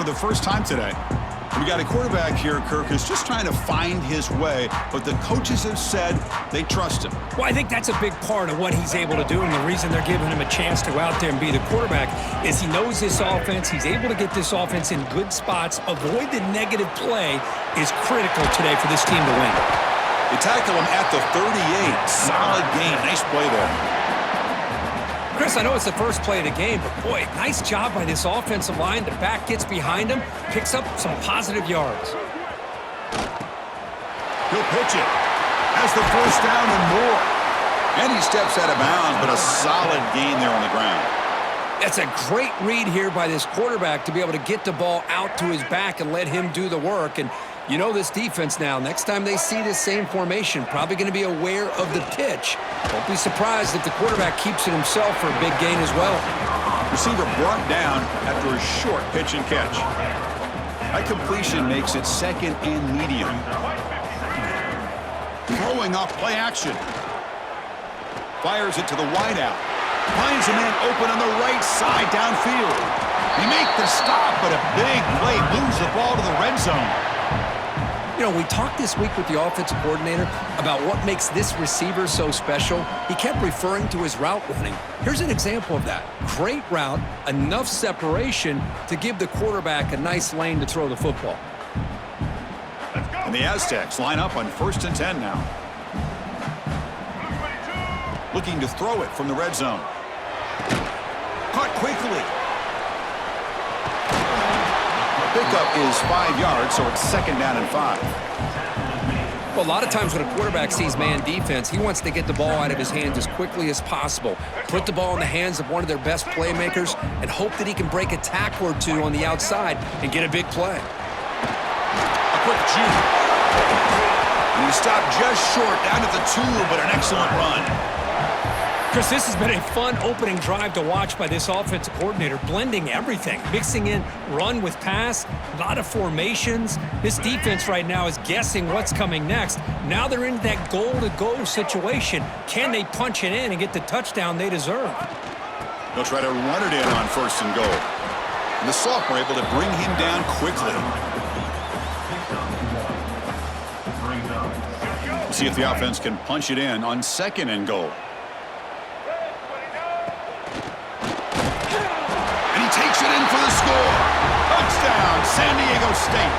the first time today. We got a quarterback here, Kirk, who's just trying to find his way, but the coaches have said they trust him. Well, I think that's a big part of what he's able to do, and the reason they're giving him a chance to go out there and be the quarterback is he knows this offense. He's able to get this offense in good spots. Avoid the negative play is critical today for this team to win. They tackle him at the 38. Solid game. Nice play there. Chris, I know it's the first play of the game, but boy, nice job by this offensive line. The back gets behind him, picks up some positive yards. He'll pitch it. Has the first down and more. And he steps out of bounds, but a solid gain there on the ground. That's a great read here by this quarterback to be able to get the ball out to his back and let him do the work. And you know this defense now. Next time they see this same formation, probably going to be aware of the pitch. Don't be surprised if the quarterback keeps it himself for a big gain as well. Receiver brought down after a short pitch and catch. That completion makes it second and medium. Throwing off play action. Fires it to the wideout. Finds a man open on the right side downfield. They make the stop, but a big play moves the ball to the red zone. You know, we talked this week with the offensive coordinator about what makes this receiver so special. He kept referring to his route running. Here's an example of that. Great route, enough separation to give the quarterback a nice lane to throw the football. And the Aztecs line up on 1st and 10 now. Looking to throw it from the red zone. Caught quickly. Pickup is 5 yards, so it's 2nd down and 5. Well, a lot of times when a quarterback sees man defense, he wants to get the ball out of his hands as quickly as possible, put the ball in the hands of one of their best playmakers, and hope that he can break a tackle or two on the outside and get a big play. A quick juke. And he stopped just short, down at the 2, but an excellent run. Chris, this has been a fun opening drive to watch by this offensive coordinator, blending everything, mixing in run with pass, a lot of formations. This defense right now is guessing what's coming next. Now they're in that goal-to-go situation. Can they punch it in and get the touchdown they deserve? They'll try to run it in on 1st and goal. And the sophomore able to bring him down quickly. We'll see if the offense can punch it in on 2nd and goal. Takes it in for the score. Touchdown, San Diego State.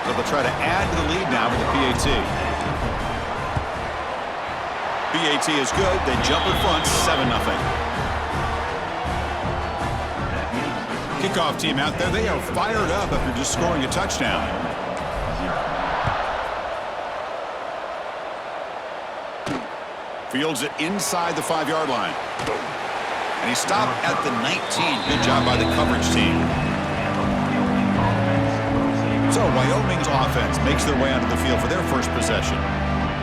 So they'll try to add to the lead now with the PAT. PAT is good. They jump in front, 7-0. Kickoff team out there. They are fired up after just scoring a touchdown. Fields it inside the 5-yard line. And he stopped at the 19. Good job by the coverage team. So Wyoming's offense makes their way onto the field for their first possession.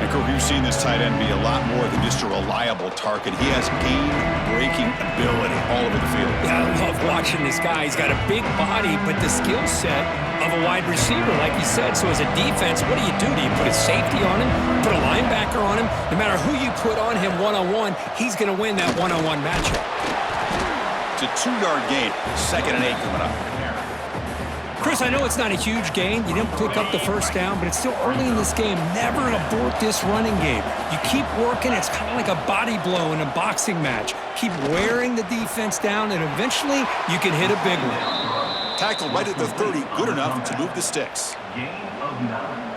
And Kirk, you've seen this tight end be a lot more than just a reliable target. He has game-breaking ability all over the field. Yeah, I love watching this guy. He's got a big body, but the skill set of a wide receiver, like you said. So as a defense, what do? Do you put a safety on him, put a linebacker on him? No matter who you put on him one-on-one, he's going to win that one-on-one matchup. It's a 2-yard gain. 2nd and 8 coming up. Chris, I know it's not a huge gain. You didn't pick up the first down, but it's still early in this game. Never abort this running game. You keep working. It's kind of like a body blow in a boxing match. Keep wearing the defense down, and eventually you can hit a big one. Tackled right at the 30. Good enough to move the sticks.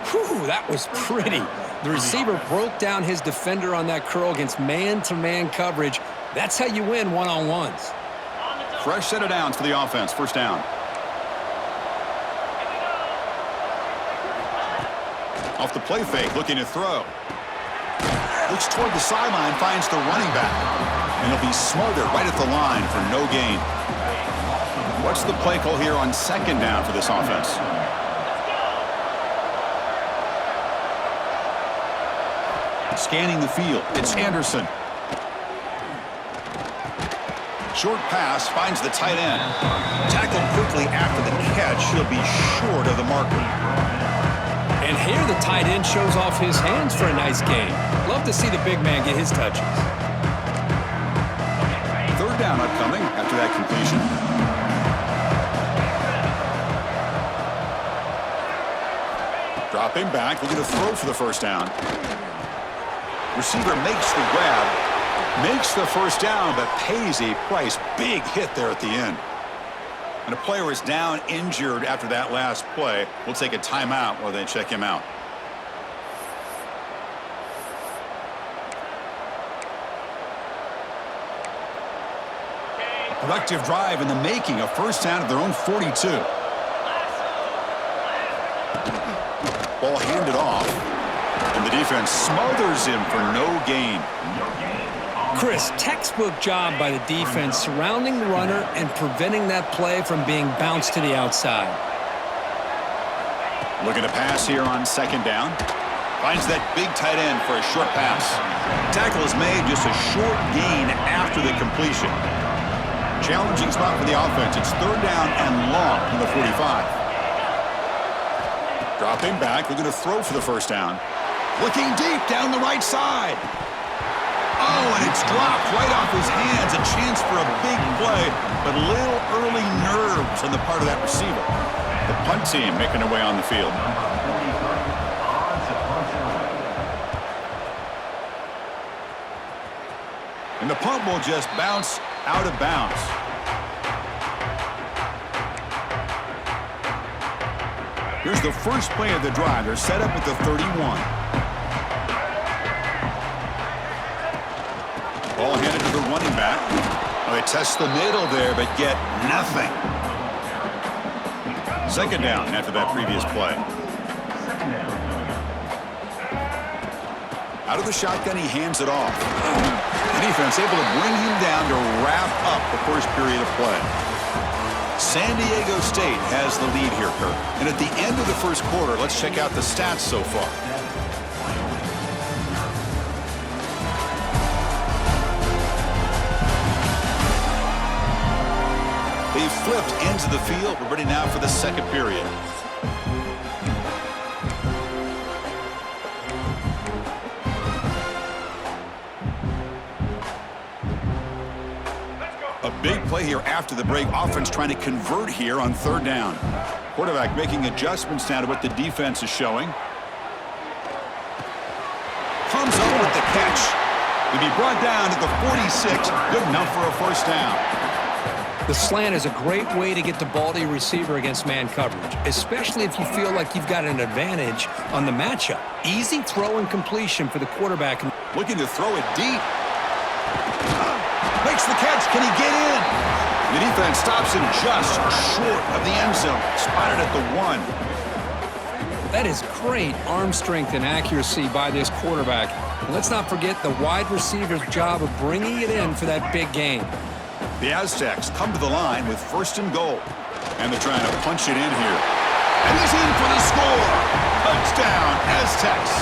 Whew, that was pretty. The receiver broke down his defender on that curl against man-to-man coverage. That's how you win one-on-ones. Fresh set of downs for the offense. 1st down. Off the play fake, looking to throw. Looks toward the sideline, finds the running back. And he'll be smothered right at the line for no gain. What's the play call here on 2nd down for this offense? Scanning the field, it's Anderson. Short pass, finds the tight end. Tackled quickly after the catch. He'll be short of the marker. And here the tight end shows off his hands for a nice gain. Love Love to see the big man get his touches. Third down upcoming after that completion. Dropping back, looking to throw for the first down. Receiver makes the grab, makes the first down, but pays a price. Big hit there at the end. And a player is down injured after that last play. We'll take a timeout while they check him out. Productive drive in the making, a first down at their own 42. Ball handed off, and the defense smothers him for no gain. Chris, textbook job by the defense surrounding the runner and preventing that play from being bounced to the outside. Looking to pass here on second down. Finds that big tight end for a short pass. Tackle is made, just a short gain after the completion. Challenging spot for the offense. It's third down and long from the 45. Dropping back, looking to throw for the first down. Looking deep down the right side. Oh, and it's dropped right off his hands. A chance for a big play, but little early nerves on the part of that receiver. The punt team making their way on the field. And the punt will just bounce out of bounds. Here's the first play of the drive. They're set up at the 31. Ball handed to the running back. Well, they test the middle there, but get nothing. Second down after that previous play. Out of the shotgun, he hands it off. The defense able to bring him down to wrap up the first period of play. San Diego State has the lead here, Kirk. And at the end of the first quarter, let's check out the stats so far. They've flipped into the field. We're ready now for the second period. A big play here after the break. Offense trying to convert here on third down. Quarterback making adjustments now to what the defense is showing. Comes up with the catch. To be brought down to the 46. Good enough for a first down. The slant is a great way to get the ball to your receiver against man coverage, especially if you feel like you've got an advantage on the matchup. Easy throw and completion for the quarterback. Looking to throw it deep. Makes the catch. Can he get in? The defense stops him just short of the end zone. Spotted at the 1. That is great arm strength and accuracy by this quarterback. And let's not forget the wide receiver's job of bringing it in for that big gain. The Aztecs come to the line with first and goal. And they're trying to punch it in here. And he's in for the score. Touchdown, Aztecs.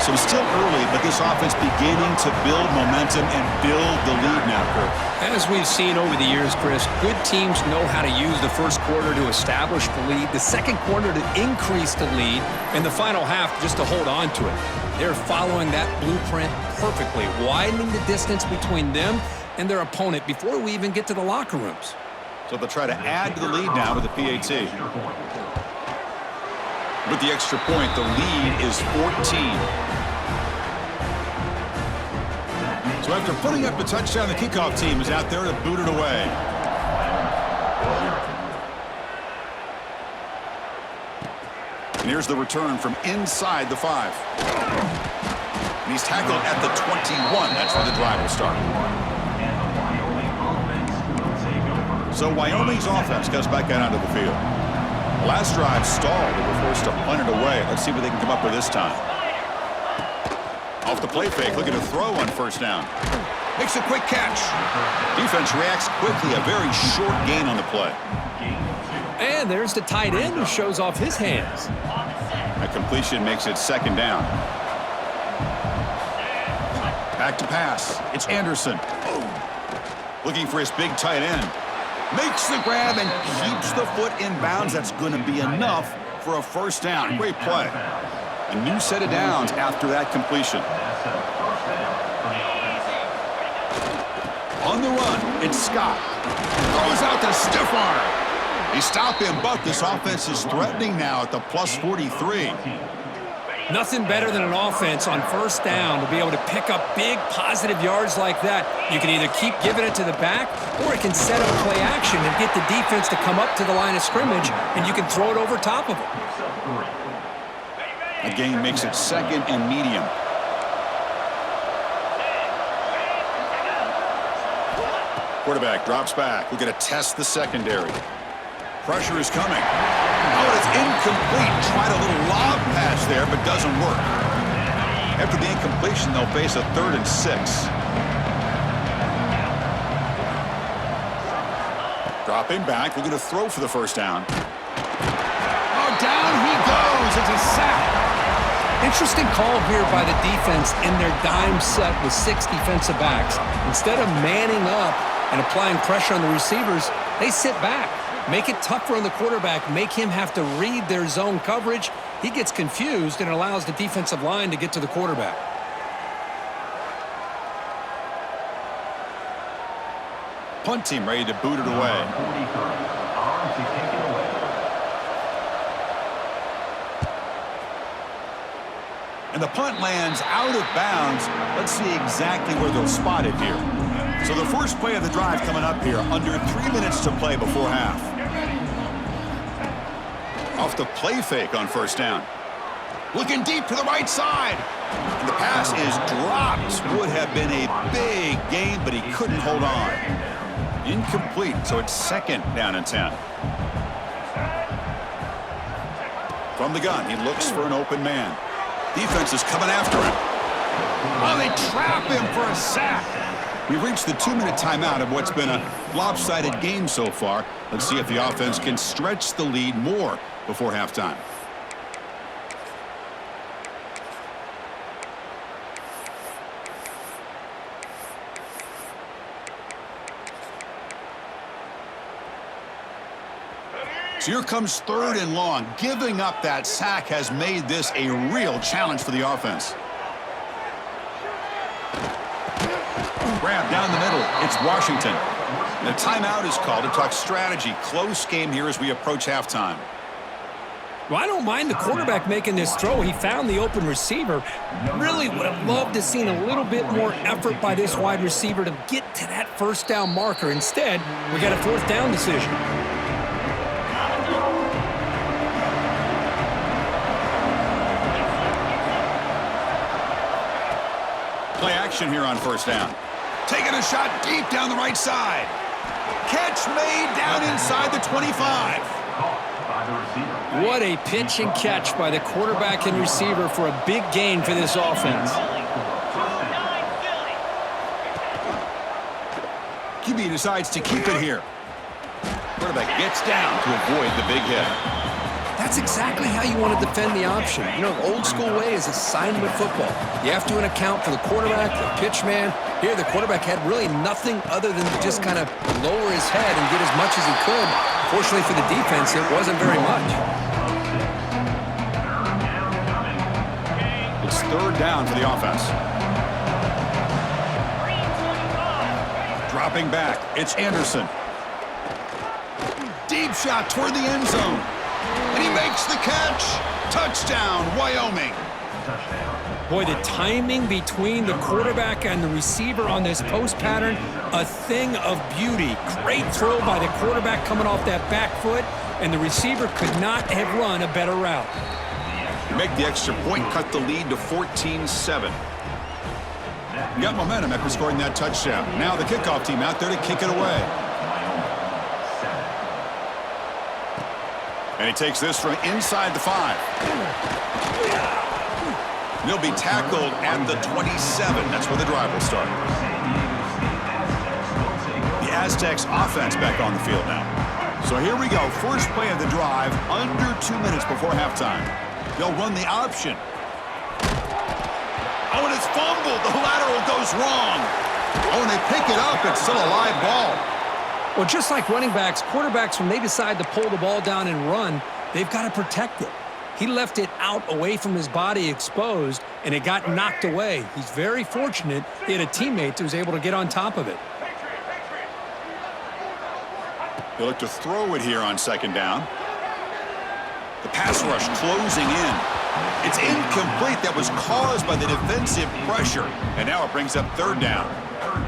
So it's still early, but this offense beginning to build momentum and build the lead now, Kirk. As we've seen over the years, Chris, good teams know how to use the first quarter to establish the lead, the second quarter to increase the lead, and the final half just to hold on to it. They're following that blueprint perfectly, widening the distance between them and their opponent before we even get to the locker rooms. So they'll try to add to the lead now with the PAT. With the extra point, the lead is 14. So after putting up the touchdown, the kickoff team is out there to boot it away. And here's the return from inside the 5. And he's tackled at the 21. That's where the drive will start. So Wyoming's offense goes back out onto the field. Last drive stalled. They were forced to punt it away. Let's see what they can come up with this time. Off the play fake, looking to throw on first down. Makes a quick catch. Defense reacts quickly. A very short gain on the play. And there's the tight end who shows off his hands. A completion makes it second down. Back to pass. It's Anderson. Looking for his big tight end. Makes the grab and keeps the foot in bounds. That's going to be enough for a first down. Great play. A new set of downs after that completion. On the run, it's Scott. Throws out the stiff arm. They stop him, but this offense is threatening now at the plus 43. Nothing better than an offense on first down to be able to pick up big positive yards like that. You can either keep giving it to the back, or it can set up play action and get the defense to come up to the line of scrimmage, and you can throw it over top of them. The game makes it 2nd and medium. Quarterback drops back. We're going to test the secondary. Pressure is coming. Oh, it's incomplete. Tried a little lob pass there, but doesn't work. After the incompletion, they'll face a 3rd and 6. Dropping back. We're going to throw for the first down. Oh, down he goes. It's a sack. Interesting call here by the defense in their dime set with 6 defensive backs. Instead of manning up and applying pressure on the receivers, they sit back. Make it tougher on the quarterback. Make him have to read their zone coverage. He gets confused and allows the defensive line to get to the quarterback. Punt team ready to boot it away. And the punt lands out of bounds. Let's see exactly where they'll spot it here. So the first play of the drive coming up here. Under 3 minutes to play before half. Off the play fake on first down. Looking deep to the right side. And the pass is dropped. Would have been a big gain, but he couldn't hold on. Incomplete, so it's 2nd down and 10. From the gun, he looks for an open man. Defense is coming after him. Oh, they trap him for a sack. We've reached the 2-minute timeout of what's been a lopsided game so far. Let's see if the offense can stretch the lead more before halftime. So here comes 3rd and long. Giving up that sack has made this a real challenge for the offense. Grab down the middle. It's Washington. The timeout is called to talk strategy. Close game here as we approach halftime. Well, I don't mind the quarterback making this throw. He found the open receiver. Really would have loved to seen a little bit more effort by this wide receiver to get to that first down marker. Instead, we got a 4th down decision. Play action here on first down. Taking a shot deep down the right side. Catch made down inside the 25. What a pitch and catch by the quarterback and receiver for a big gain for this offense. QB decides to keep it here. Quarterback gets down to avoid the big hit. That's exactly how you want to defend the option. You know, the old school way is assignment football. You have to account for the quarterback, the pitch man. Here, the quarterback had really nothing other than to just kind of lower his head and get as much as he could. Fortunately for the defense, it wasn't very much. It's 3rd down for the offense. Dropping back, it's Anderson. Deep shot toward the end zone. And he makes the catch. Touchdown, Wyoming. Boy, the timing between the quarterback and the receiver on this post pattern, a thing of beauty. Great throw by the quarterback coming off that back foot, and the receiver could not have run a better route. Make the extra point, cut the lead to 14-7. Got momentum after scoring that touchdown. Now the kickoff team out there to kick it away. And he takes this from inside the 5. He'll be tackled at the 27. That's where the drive will start. The Aztecs offense back on the field now. So here we go. First play of the drive, under 2 minutes before halftime. They'll run the option. Oh, and it's fumbled. The lateral goes wrong. Oh, and they pick it up. It's still a live ball. Well, just like running backs, quarterbacks, when they decide to pull the ball down and run, they've got to protect it. He left it out away from his body exposed, and it got knocked away. He's very fortunate he had a teammate who was able to get on top of it. They look to throw it here on second down. The pass rush closing in. It's incomplete. That was caused by the defensive pressure. And now it brings up third down.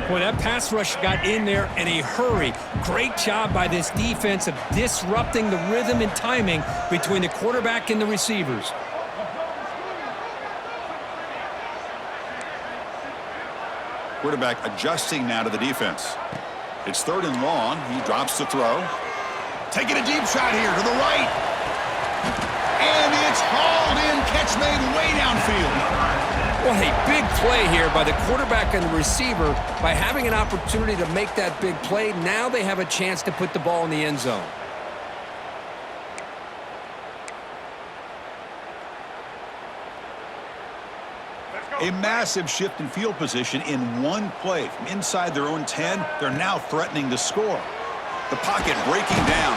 Boy, that pass rush got in there in a hurry. Great job by this defense of disrupting the rhythm and timing between the quarterback and the receivers. Quarterback adjusting now to the defense. It's third and long. He drops the throw. Taking a deep shot here to the right. And it's hauled in. Catch made way downfield. What a big play here by the quarterback and the receiver. By having an opportunity to make that big play, now they have a chance to put the ball in the end zone. A massive shift in field position in one play. From inside their own 10, they're now threatening to score. The pocket breaking down.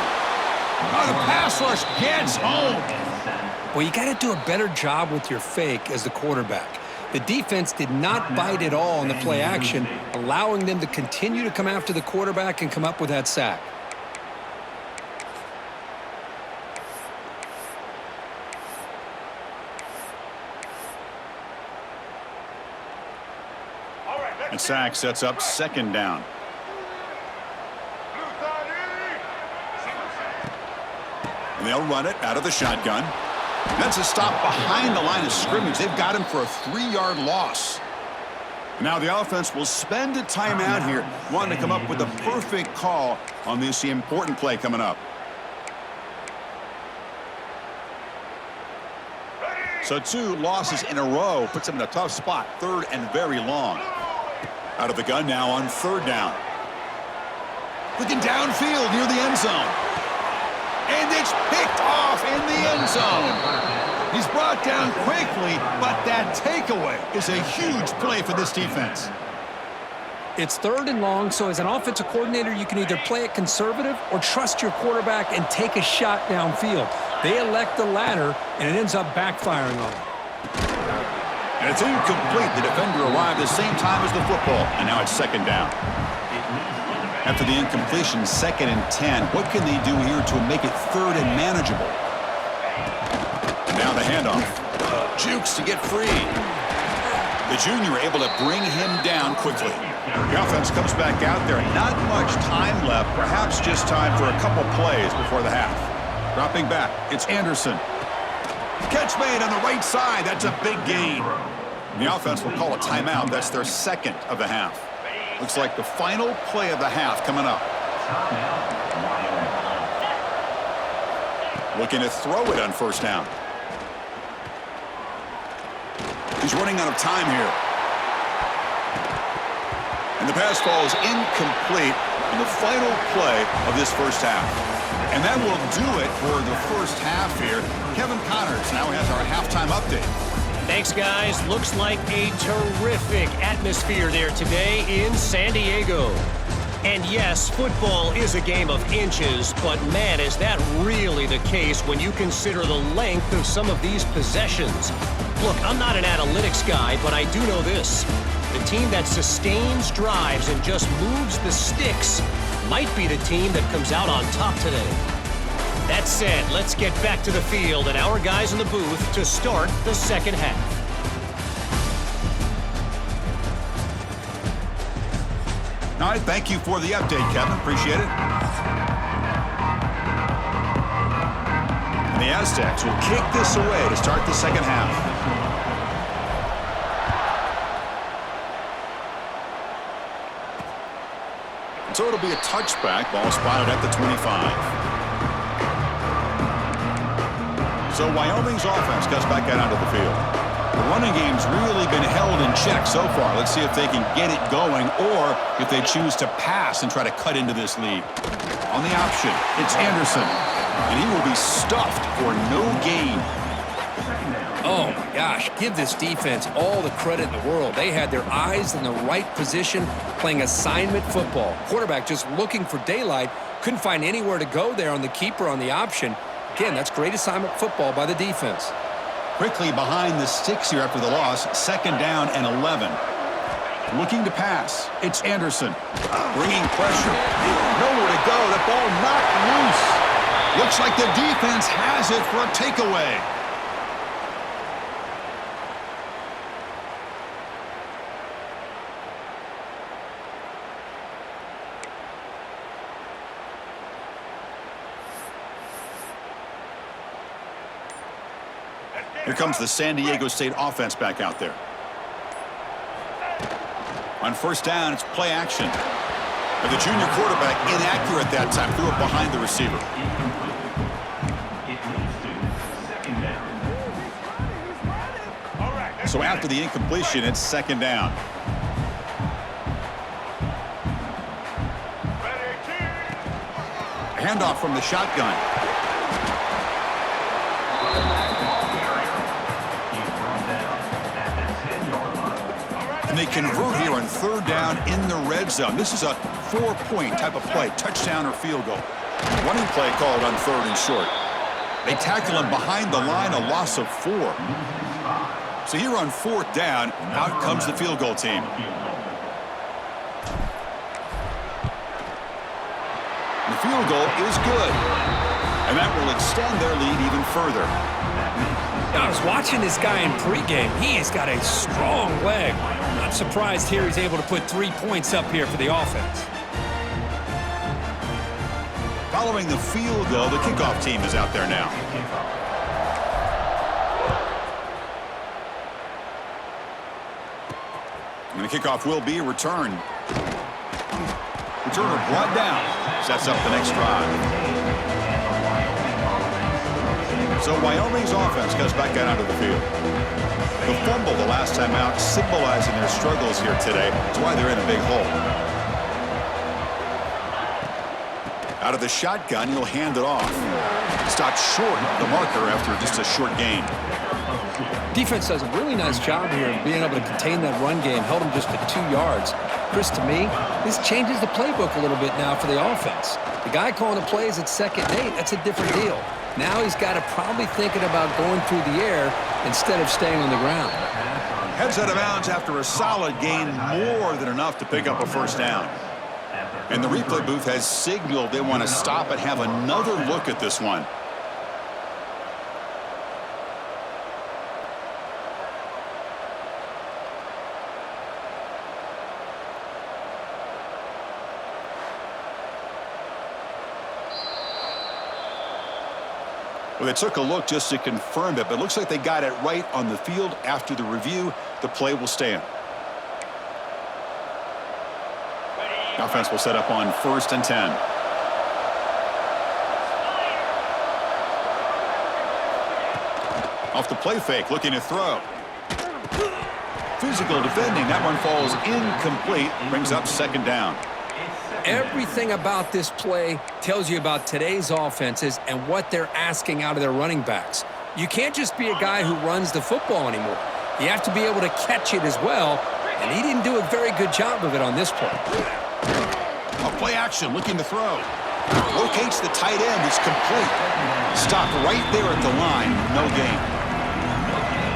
Oh, the pass rush gets home. Well, you got to do a better job with your fake as the quarterback. The defense did not bite at all in the play action, allowing them to continue to come after the quarterback and come up with that sack. And sack sets up second down. And they'll run it out of the shotgun. That's a stop behind the line of scrimmage. They've got him for a 3-yard loss. Now the offense will spend a timeout here, wanting to come up with a perfect call on this important play coming up. So 2 losses in a row puts them in a tough spot, third and very long. Out of the gun now on third down. Looking downfield near the end zone. And it's picked off in the end zone. He's brought down quickly, but that takeaway is a huge play for this defense. It's third and long, so as an offensive coordinator, you can either play it conservative or trust your quarterback and take a shot downfield. They elect the latter, and it ends up backfiring on them. And it's incomplete. The defender arrived at the same time as the football, and now it's second down. After the incompletion, second and 10. What can they do here to make it third and manageable? Now the handoff. Jukes to get free. The junior able to bring him down quickly. The offense comes back out there. Not much time left. Perhaps just time for a couple plays before the half. Dropping back. It's Anderson. Catch made on the right side. That's a big gain. The offense will call a timeout. That's their second of the half. Looks like the final play of the half coming up. Looking to throw it on first down. He's running out of time here. And the pass falls incomplete in the final play of this first half. And that will do it for the first half here. Kevin Connors now has our halftime update. Thanks, guys. Looks like a terrific atmosphere there today in San Diego. And yes, football is a game of inches, but man, is that really the case when you consider the length of some of these possessions. Look, I'm not an analytics guy, but I do know this. The team that sustains drives and just moves the sticks might be the team that comes out on top today. That said, let's get back to the field and our guys in the booth to start the second half. All right, thank you for the update, Kevin. Appreciate it. And the Aztecs will kick this away to start the second half. And so it'll be a touchback. Ball spotted at the 25. So Wyoming's offense gets back out onto the field. The running game's really been held in check so far. Let's see if they can get it going or if they choose to pass and try to cut into this lead. On the option, it's Anderson. And he will be stuffed for no gain. Oh, my gosh. Give this defense all the credit in the world. They had their eyes in the right position playing assignment football. Quarterback just looking for daylight. Couldn't find anywhere to go there on the keeper on the option. Again, that's great assignment football by the defense. Quickly behind the sticks here after the loss. 2nd down and 11. Looking to pass. It's Anderson. Bringing pressure. Nowhere to go. The ball knocked loose. Looks like the defense has it for a takeaway. Here comes the San Diego State offense back out there. On 1st down, it's play action. And the junior quarterback inaccurate that time, threw it behind the receiver. So after the incompletion, it's 2nd down. Handoff from the shotgun. And they convert here on 3rd down in the red zone. This is a 4-point type of play, touchdown or field goal. Running play called on 3rd and short. They tackle him behind the line, a loss of 4. So here on 4th down, out comes the field goal team. The field goal is good. And that will extend their lead even further. I was watching this guy in pregame. He has got a strong leg. Not surprised here he's able to put 3 points up here for the offense. Following the field goal, the kickoff team is out there now. And the kickoff will be returned. Returner brought down. Sets up the next drive. So Wyoming's offense comes back out onto the field. The fumble the last time out, symbolizing their struggles here today. That's why they're in a big hole. Out of the shotgun, he'll hand it off. Stopped short of the marker after just a short gain. Defense does a really nice job here of being able to contain that run game. Held him just to 2 yards. Chris, to me, this changes the playbook a little bit now for the offense. The guy calling the plays at 2nd and 8, that's a different deal. Now he's got to probably thinking about going through the air instead of staying on the ground. Heads out of bounds after a solid gain, more than enough to pick up a 1st down. And the replay booth has signaled they want to stop and have another look at this one. Well, they took a look just to confirm it, but it looks like they got it right on the field. After the review, the play will stand. The offense will set up on 1st and 10. Off the play fake, looking to throw. Physical defending, that one falls incomplete, brings up 2nd down. Everything about this play tells you about today's offenses and what they're asking out of their running backs. You can't just be a guy who runs the football anymore. You have to be able to catch it as well, and he didn't do a very good job of it on this play. A play action, looking to throw. Locates the tight end, it's complete. Stopped right there at the line, no gain.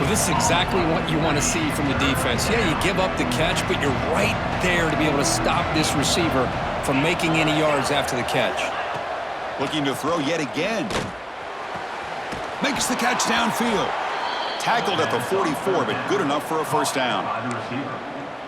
Well, this is exactly what you want to see from the defense. Yeah, you give up the catch, but you're right there to be able to stop this receiver from making any yards after the catch. Looking to throw yet again. Makes the catch downfield. Tackled at the 44, but good enough for a 1st down.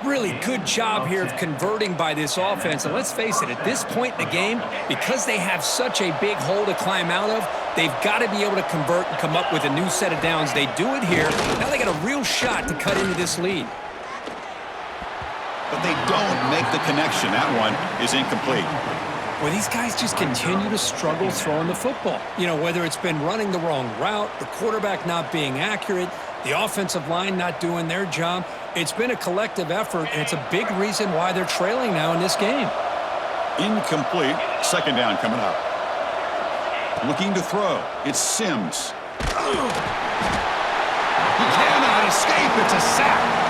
Really good job here of converting by this offense. And let's face it, at this point in the game, because they have such a big hole to climb out of, they've got to be able to convert and come up with a new set of downs. They do it here. Now they got a real shot to cut into this lead. But they don't make the connection. That one is incomplete. Well, these guys just continue to struggle throwing the football. You know, whether it's been running the wrong route, the quarterback not being accurate, the offensive line not doing their job. It's been a collective effort, and it's a big reason why they're trailing now in this game. Incomplete. 2nd down coming up. Looking to throw. It's Sims. He cannot escape. It's a sack.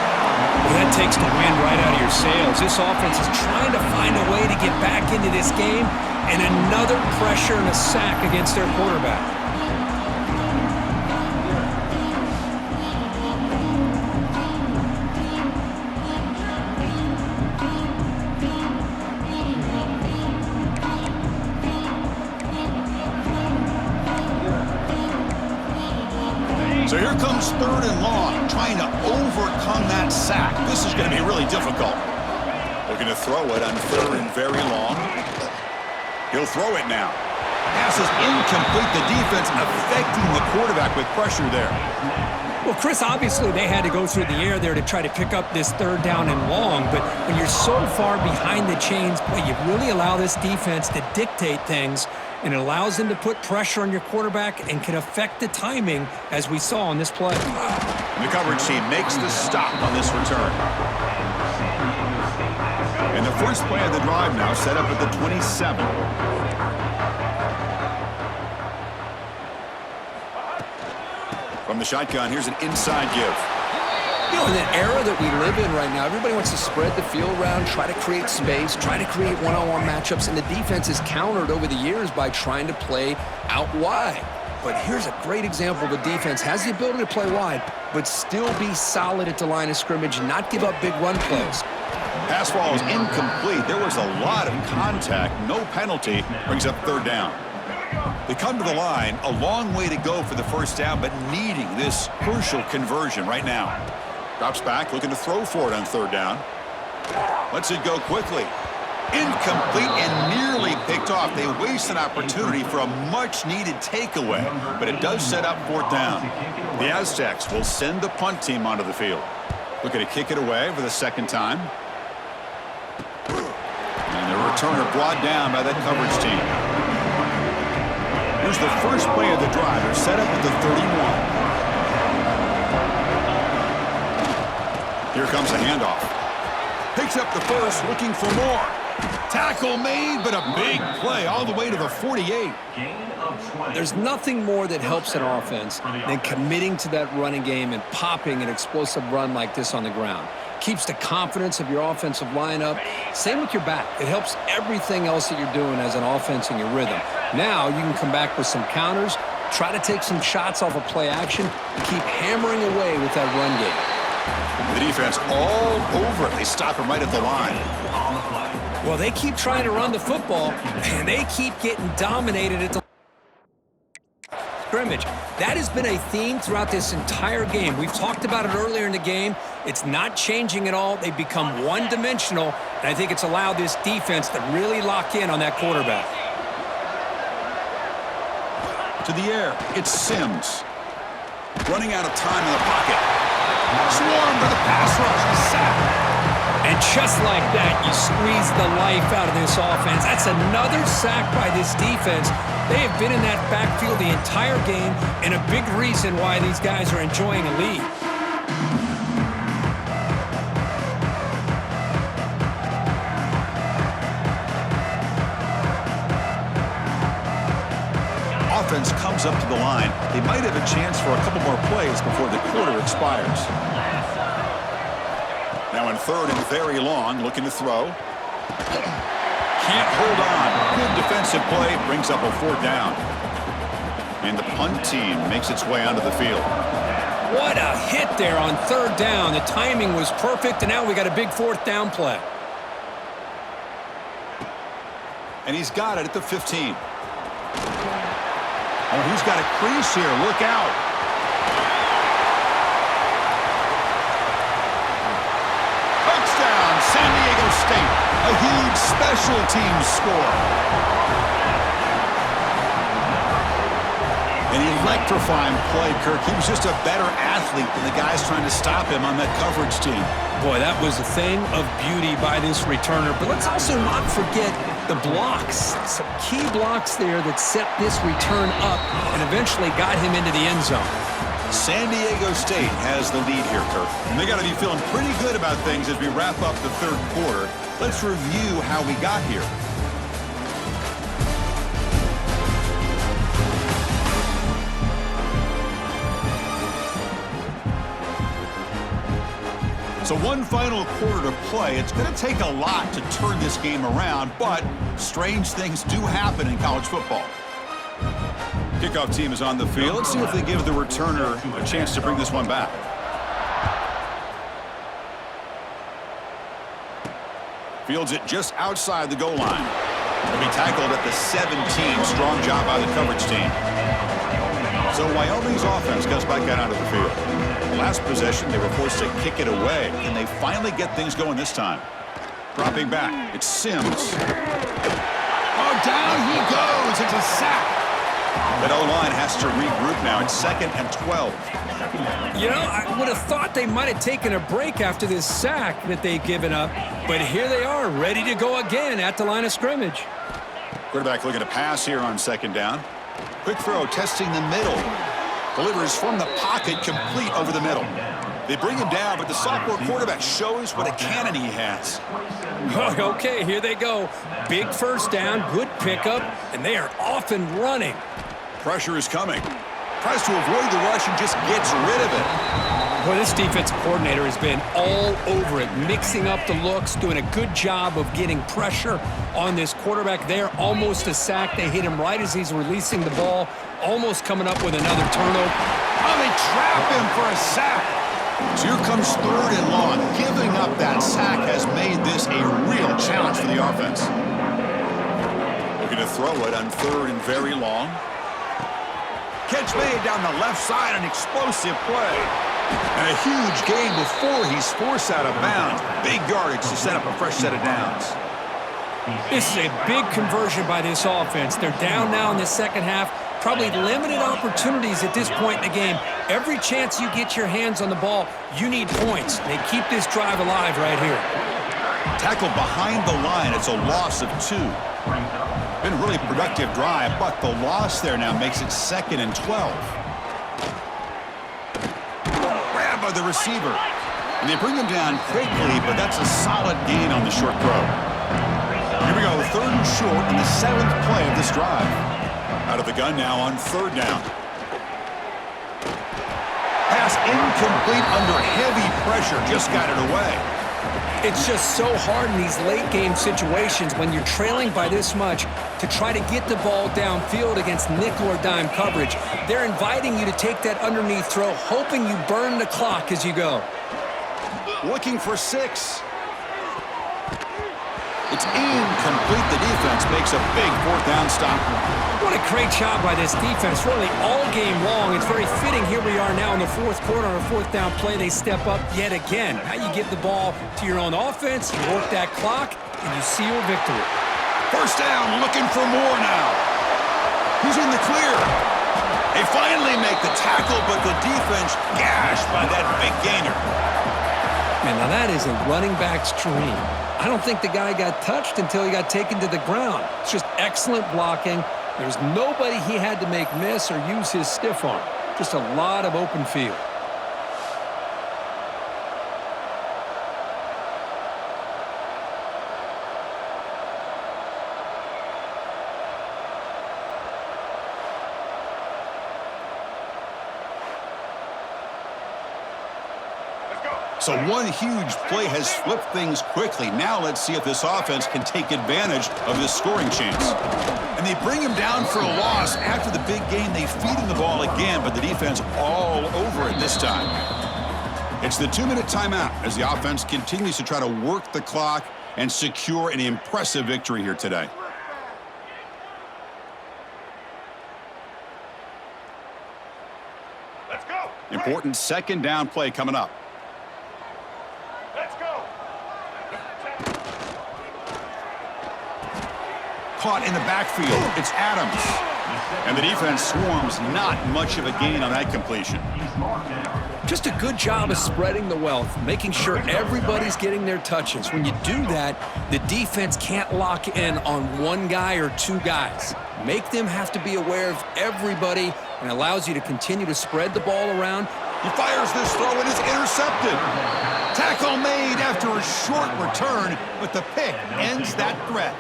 Well, that takes the wind right out of your sails. This offense is trying to find a way to get back into this game, and another pressure and a sack against their quarterback. this is going to be really difficult. Looking to throw it on 3rd and very long. He'll throw it now. Pass is incomplete. The defense affecting the quarterback with pressure there. Well, Chris, obviously they had to go through the air there to try to pick up this 3rd down and long, but when you're so far behind the chains, boy, you really allow this defense to dictate things, and it allows them to put pressure on your quarterback and can affect the timing, as we saw on this play. And the coverage team makes the stop on this return. And the first play of the drive now set up at the 27. From the shotgun, here's an inside give. You know, in the era that we live in right now, everybody wants to spread the field around, try to create space, try to create one-on-one matchups, and the defense is countered over the years by trying to play out wide. But here's a great example. The defense has the ability to play wide, but still be solid at the line of scrimmage, not give up big run plays. Pass ball is incomplete. There was a lot of contact. No penalty. Brings up 3rd down. They come to the line, a long way to go for the first down, but needing this crucial conversion right now. Drops back, looking to throw for it on 3rd down. Lets it go quickly. Incomplete and nearly picked off. They waste an opportunity for a much-needed takeaway, but it does set up 4th down. The Aztecs will send the punt team onto the field. Looking to kick it away for the 2nd time. And the returner brought down by that coverage team. Here's the first play of the drive. They're set up at the 31. Here comes a handoff. Picks up the first, looking for more. Tackle made, but a big play all the way to the 48. There's nothing more that helps an offense than committing to that running game and popping an explosive run like this on the ground. Keeps the confidence of your offensive lineup. Same with your back. It helps everything else that you're doing as an offense in your rhythm. Now you can come back with some counters, try to take some shots off of play action, and keep hammering away with that run game. The defense all over it. They stop him right at the line. Well, they keep trying to run the football, and they keep getting dominated at the scrimmage. That has been a theme throughout this entire game. We've talked about it earlier in the game. It's not changing at all. They've become one-dimensional, and I think it's allowed this defense to really lock in on that quarterback. To the air, it's Sims. Running out of time in the pocket. Swarmed by the pass rush. Sack. And just like that, you squeeze the life out of this offense. That's another sack by this defense. They have been in that backfield the entire game, and a big reason why these guys are enjoying a lead. Offense comes up to the line. They might have a chance for a couple more plays before the quarter expires. Now in 3rd and very long, looking to throw. Can't hold on. Good defensive play, brings up a 4th down. And the punt team makes its way onto the field. What a hit there on 3rd down. The timing was perfect, and now we got a big 4th down play. And he's got it at the 15. Oh, he's got a crease here. Look out. Touchdown, San Diego State. A huge special teams score. An electrifying play, Kirk. He was just a better athlete than the guys trying to stop him on that coverage team. Boy, that was a thing of beauty by this returner. But let's also not forget the blocks. Some key blocks there that set this return up and eventually got him into the end zone. San Diego State has the lead here, Kirk. And they got to be feeling pretty good about things as we wrap up the 3rd quarter. Let's review how we got here. So one final quarter to play. It's going to take a lot to turn this game around, but strange things do happen in college football. Kickoff team is on the field. Let's see if they give the returner a chance to bring this one back. Fields it just outside the goal line. He'll be tackled at the 17. Strong job by the coverage team. So Wyoming's offense goes back out onto the field. Last possession, they were forced to kick it away. Can they finally get things going this time? Dropping back, it's Sims. Oh, down he goes. It's a sack. That O-line has to regroup now. It's 2nd and 12. You know, I would have thought they might have taken a break after this sack that they've given up, but here they are, ready to go again at the line of scrimmage. Quarterback looking to pass here on 2nd down. Quick throw, testing the middle. Delivers from the pocket, complete over the middle. They bring him down, but the sophomore quarterback shows what a cannon he has. Okay, here they go. Big first down, good pickup, and they are off and running. Pressure is coming. Tries to avoid the rush and just gets rid of it. Boy, this defensive coordinator has been all over it, mixing up the looks, doing a good job of getting pressure on this quarterback there. Almost a sack. They hit him right as he's releasing the ball, almost coming up with another turnover. Oh, they trap him for a sack. So here comes 3rd and long. Giving up that sack has made this a real challenge for the offense. Looking to throw it on 3rd and very long. Catch made down the left side, an explosive play. And a huge gain before he's forced out of bounds. Big yardage to set up a fresh set of downs. This is a big conversion by this offense. They're down now in the second half. Probably limited opportunities at this point in the game. Every chance you get your hands on the ball, you need points. They keep this drive alive right here. Tackle behind the line. It's a loss of 2. Been a really productive drive, but the loss there now makes it 2nd and 12. Grab by the receiver. And they bring him down quickly, but that's a solid gain on the short throw. Here we go, 3rd and short in the 7th play of this drive. Out of the gun now on 3rd down. Pass incomplete under heavy pressure, just got it away. It's just so hard in these late-game situations when you're trailing by this much to try to get the ball downfield against nickel or dime coverage. They're inviting you to take that underneath throw, hoping you burn the clock as you go. Looking for 6. It's incomplete. The defense makes a big 4th down stop. What a great job by this defense, really all game long. It's very fitting. Here we are now in the 4th quarter on a 4th down play. They step up yet again. Now you give the ball to your own offense, you work that clock, and you seal victory. 1st down, looking for more now. Who's in the clear? They finally make the tackle, but the defense gashed by that big gainer. Man, now that is a running back's dream. I don't think the guy got touched until he got taken to the ground. It's just excellent blocking. There's nobody he had to make miss or use his stiff arm. Just a lot of open field. So one huge play has flipped things quickly. Now let's see if this offense can take advantage of this scoring chance. And they bring him down for a loss. After the big gain, they feed him the ball again, but the defense all over it this time. It's the 2-minute timeout as the offense continues to try to work the clock and secure an impressive victory here today. Let's go. Important 2nd down play coming up. Caught in the backfield. It's Adams. And the defense swarms. Not much of a gain on that completion. Just a good job of spreading the wealth, making sure everybody's getting their touches. When you do that, the defense can't lock in on one guy or 2 guys. Make them have to be aware of everybody and allows you to continue to spread the ball around. He fires this throw and is intercepted. Tackle made after a short return, but the pick ends that threat.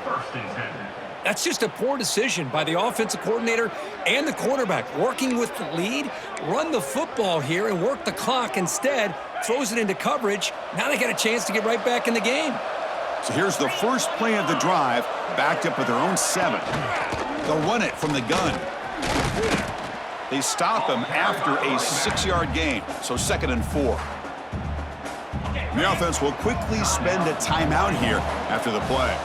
That's just a poor decision by the offensive coordinator and the quarterback. Working with the lead, run the football here and work the clock instead. Throws it into coverage. Now they got a chance to get right back in the game. So here's the first play of the drive, backed up with their own 7. They'll run it from the gun. They stop him after a 6-yard gain, so 2nd and 4. And the offense will quickly spend a timeout here after the play.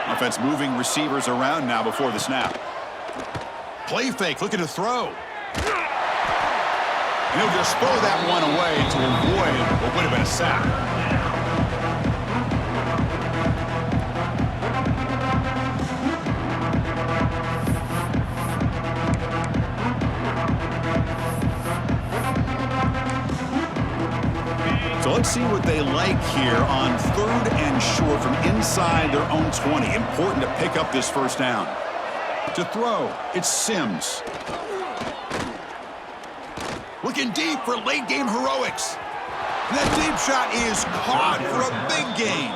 Offense moving receivers around now before the snap. Play fake, looking to throw. And he'll just throw that one away to avoid what would have been a sack. So let's see what they like here on 3rd and short from inside their own 20. Important to pick up this first down. To throw, it's Sims. Looking deep for late-game heroics. And that deep shot is caught for a big gain.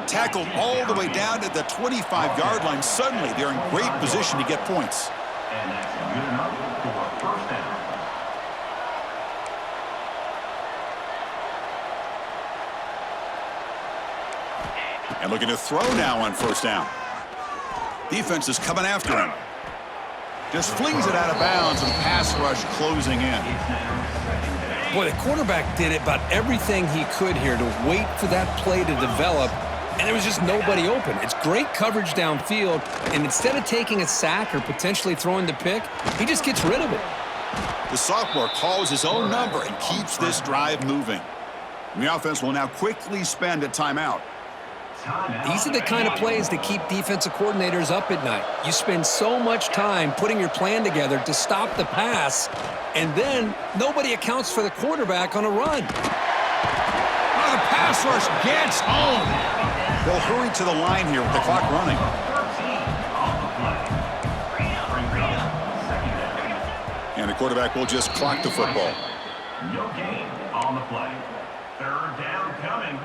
Tackled all the way down to the 25-yard line. Suddenly, they're in great position to get points. And that's good enough for a first down. And looking to throw now on first down. Defense is coming after him. Just flings it out of bounds and pass rush closing in. Boy, the quarterback did about everything he could here to wait for that play to develop, and there was just nobody open. It's great coverage downfield, and instead of taking a sack or potentially throwing the pick, he just gets rid of it. The sophomore calls his own number and keeps this drive moving. And the offense will now quickly spend a timeout. These are the kind of plays that keep defensive coordinators up at night. You spend so much time putting your plan together to stop the pass, and then nobody accounts for the quarterback on a run. Oh, the pass rush gets home. They'll hurry to the line here with the clock running. And the quarterback will just clock the football. No gain on the play. 3rd down coming.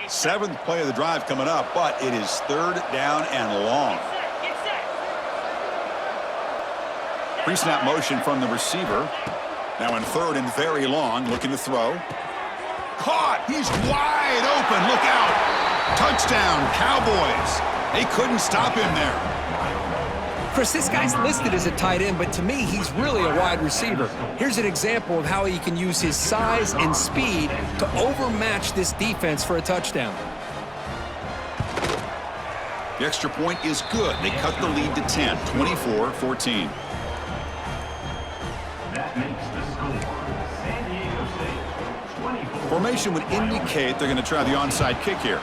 7th play of the drive coming up, but it is 3rd down and long. Pre-snap motion from the receiver. Now in 3rd and very long, looking to throw. Caught! He's wide open! Look out! Touchdown, Cowboys! They couldn't stop him there. Chris, this guy's listed as a tight end, but to me, he's really a wide receiver. Here's an example of how he can use his size and speed to overmatch this defense for a touchdown. The extra point is good. They cut the lead to 10, 24-14. That makes the score. San Diego State 24. Formation would indicate they're going to try the onside kick here.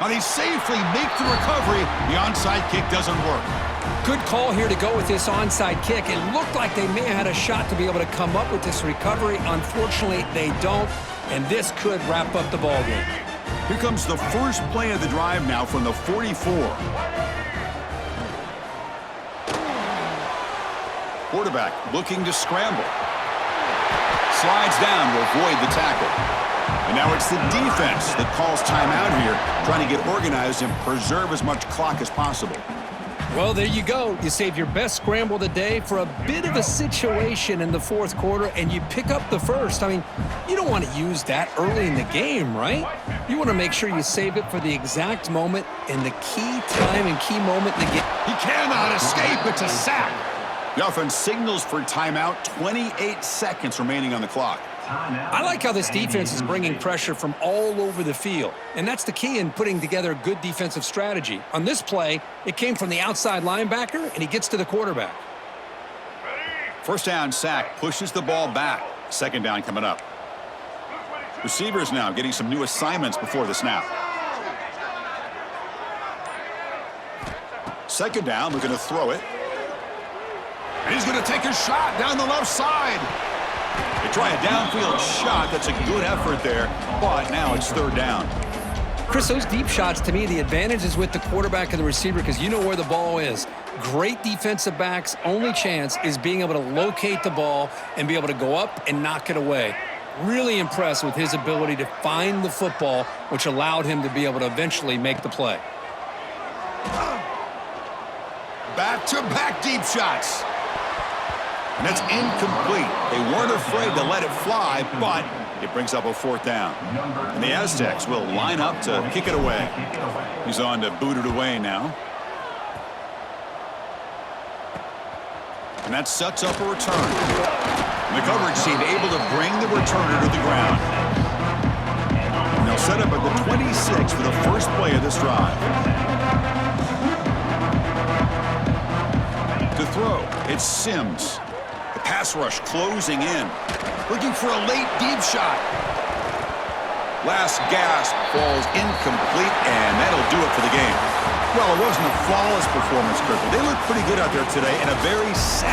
Now they safely make the recovery. The onside kick doesn't work. Good call here to go with this onside kick. It looked like they may have had a shot to be able to come up with this recovery. Unfortunately, they don't, and this could wrap up the ballgame. Here comes the first play of the drive now from the 44. Quarterback looking to scramble. Slides down to avoid the tackle. And now it's the defense that calls timeout here, trying to get organized and preserve as much clock as possible. Well, there you go. You save your best scramble of the day for a bit of a situation in the 4th quarter, and you pick up the first. I mean, you don't want to use that early in the game, right? You want to make sure you save it for the exact moment and the key time and key moment in the game. He cannot escape. It's a sack. The offense signals for timeout. 28 seconds remaining on the clock. I like how this defense is bringing pressure from all over the field, and that's the key in putting together a good defensive strategy. On this play, it came from the outside linebacker, and he gets to the quarterback. First down sack, pushes the ball back. 2nd down coming up. Receivers now getting some new assignments before the snap. 2nd down, looking to throw it. And he's going to take a shot down the left side. They try a downfield shot. That's a good effort there, but now it's 3rd down. Chris, those deep shots, to me, the advantage is with the quarterback and the receiver because you know where the ball is. Great defensive backs' only chance is being able to locate the ball and be able to go up and knock it away. Really impressed with his ability to find the football, which allowed him to be able to eventually make the play. Back-to-back deep shots. And that's incomplete. They weren't afraid to let it fly, but it brings up a 4th down. And the Aztecs will line up to kick it away. He's on to boot it away now. And that sets up a return. And the coverage team able to bring the returner to the ground. And they'll set up at the 26 for the first play of this drive. It's Sims. The pass rush closing in. Looking for a late deep shot. Last gasp falls incomplete, and that'll do it for the game. Well, it wasn't a flawless performance, Kirk, but they looked pretty good out there today in a very sad